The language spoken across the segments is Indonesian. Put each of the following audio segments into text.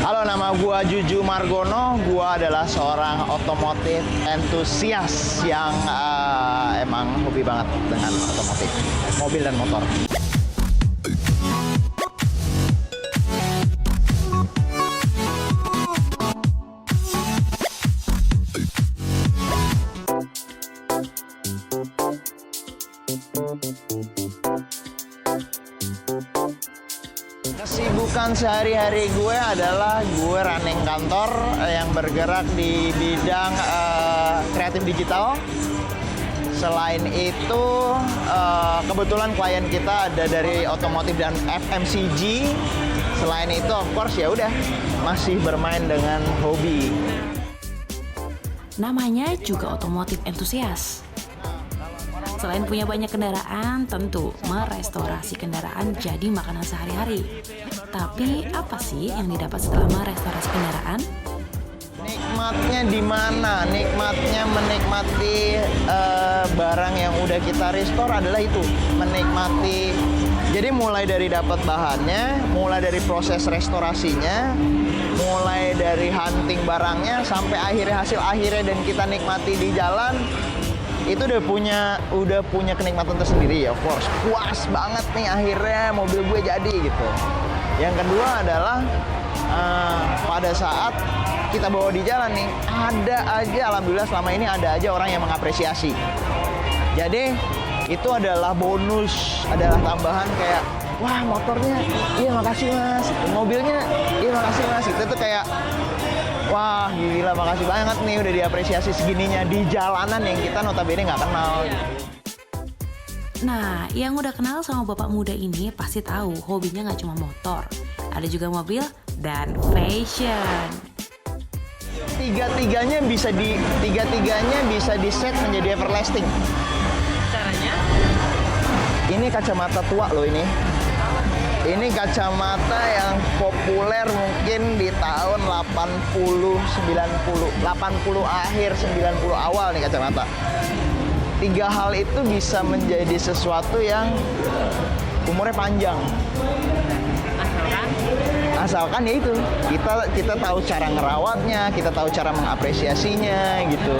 Halo, nama gua Juju Margono. Gua adalah seorang otomotif entusias yang emang hobi banget dengan otomotif, mobil dan motor. Kesibukan sehari-hari gue adalah gue running kantor yang bergerak di bidang kreatif digital. Selain itu, kebetulan klien kita ada dari otomotif dan FMCG. Selain itu, of course ya udah masih bermain dengan hobi. Namanya juga otomotif entusias. Selain punya banyak kendaraan, tentu merestorasi kendaraan jadi makanan sehari-hari. Tapi apa sih yang didapat setelah merestorasi kendaraan? Nikmatnya di mana? Nikmatnya menikmati barang yang udah kita restore adalah itu, menikmati. Jadi mulai dari dapat bahannya, mulai dari proses restorasinya, mulai dari hunting barangnya sampai hasil akhirnya dan kita nikmati di jalan. Itu udah punya kenikmatan tersendiri ya, of course. Puas banget nih akhirnya mobil gue jadi gitu. Yang kedua adalah pada saat kita bawa di jalan nih, ada aja, alhamdulillah selama ini ada aja orang yang mengapresiasi. Jadi itu adalah bonus, adalah tambahan kayak, wah motornya, iya makasih mas, mobilnya, iya makasih mas. Itu tuh kayak, wah gila, makasih banget nih udah diapresiasi segininya di jalanan yang kita notabene nggak kenal. Nah, yang udah kenal sama bapak muda ini pasti tahu hobinya nggak cuma motor, ada juga mobil dan fashion. Tiga-tiganya bisa di set menjadi everlasting. Caranya? Ini kacamata tua loh ini. Ini kacamata yang populer mungkin di tahun 80, 90, 80 akhir, 90 awal nih kacamata. Tiga hal itu bisa menjadi sesuatu yang umurnya panjang. Asalkan ya itu, kita tahu cara ngerawatnya, kita tahu cara mengapresiasinya gitu.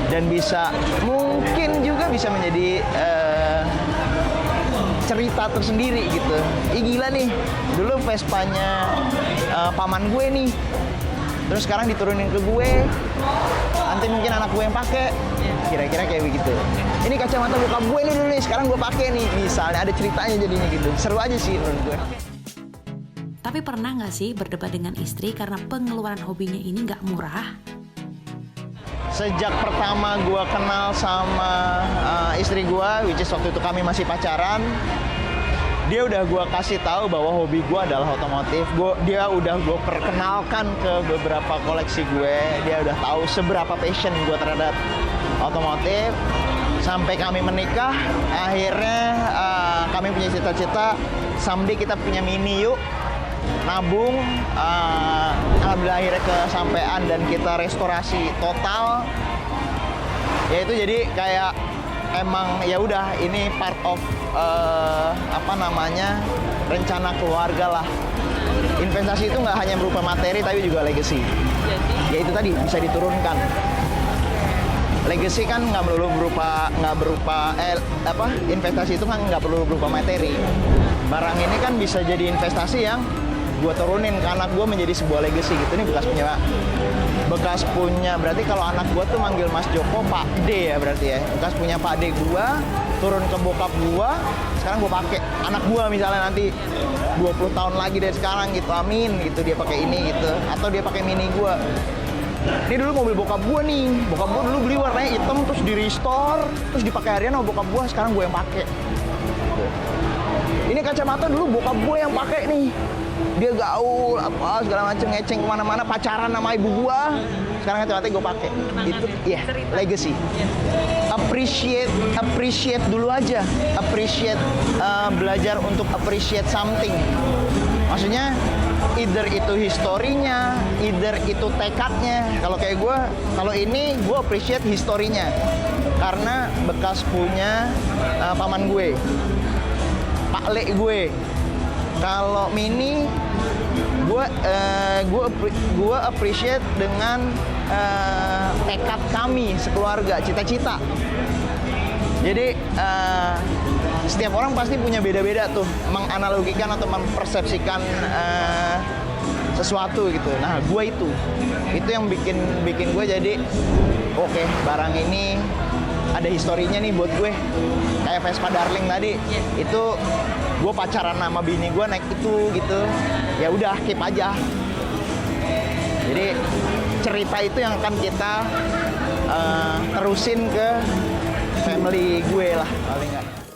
Dan mungkin juga bisa menjadi cerita tersendiri gitu. Ih gila nih, dulu Vespanya paman gue nih, terus sekarang diturunin ke gue, nanti mungkin anak gue yang pakai, kira-kira kayak begitu. Ini kacamata bokap gue nih dulu nih, sekarang gue pakai nih, misalnya ada ceritanya jadinya gitu. Seru aja sih menurut gue. Tapi pernah nggak sih berdebat dengan istri karena pengeluaran hobinya ini nggak murah? Sejak pertama gue kenal sama istri gue, which is waktu itu kami masih pacaran, dia udah gue kasih tahu bahwa hobi gue adalah otomotif. Dia udah gue perkenalkan ke beberapa koleksi gue. Dia udah tahu seberapa passion gue terhadap otomotif. Sampai kami menikah, akhirnya kami punya cita-cita, someday kita punya Mini yuk. Nabung, alhamdulillah akhirnya kesampaian dan kita restorasi total. Ya itu jadi kayak emang ya udah ini part of rencana keluarga lah. Investasi itu nggak hanya berupa materi tapi juga legacy. Ya itu tadi bisa diturunkan. Legacy kan nggak berupa investasi itu kan nggak perlu berupa materi. Barang ini kan bisa jadi investasi yang gue turunin ke anak gue menjadi sebuah legacy gitu. Ini bekas punya berarti kalau anak gue tuh manggil Mas Joko Pak D ya berarti ya, bekas punya Pak D gue turun ke bokap gue, sekarang gue pakai anak gue misalnya nanti 20 tahun lagi dari sekarang gitu, amin gitu, dia pakai ini gitu, atau dia pakai Mini gue. Ini dulu mobil bokap gue nih, bokap gue dulu beli warnanya hitam terus di restore terus dipakai harian sama bokap gue, sekarang gue yang pakai gitu. Ini kacamata dulu bokap gue yang pakai nih, dia gaul apa segala macam, ngeceng kemana-mana, pacaran sama ibu gua, sekarang kacamata gue pakai. Itu ya legacy. Appreciate dulu aja, belajar untuk appreciate something. Maksudnya either itu historinya, either itu tekadnya. Kalau kayak gue, kalau ini gue appreciate historinya karena bekas punya paman gue, Pak Le gue. Kalau Mini gue appreciate dengan tekad kami sekeluarga, cita-cita. Jadi setiap orang pasti punya beda-beda tuh menganalogikan atau mempersepsikan sesuatu gitu. Nah, gue itu yang bikin gue jadi oke, barang ini ada historinya nih buat gue. Kayak Vespa Darling tadi, itu gue pacaran sama bini gue naik itu gitu. Ya udah, keep aja. Jadi cerita itu yang akan kita terusin ke family gue lah paling nggak.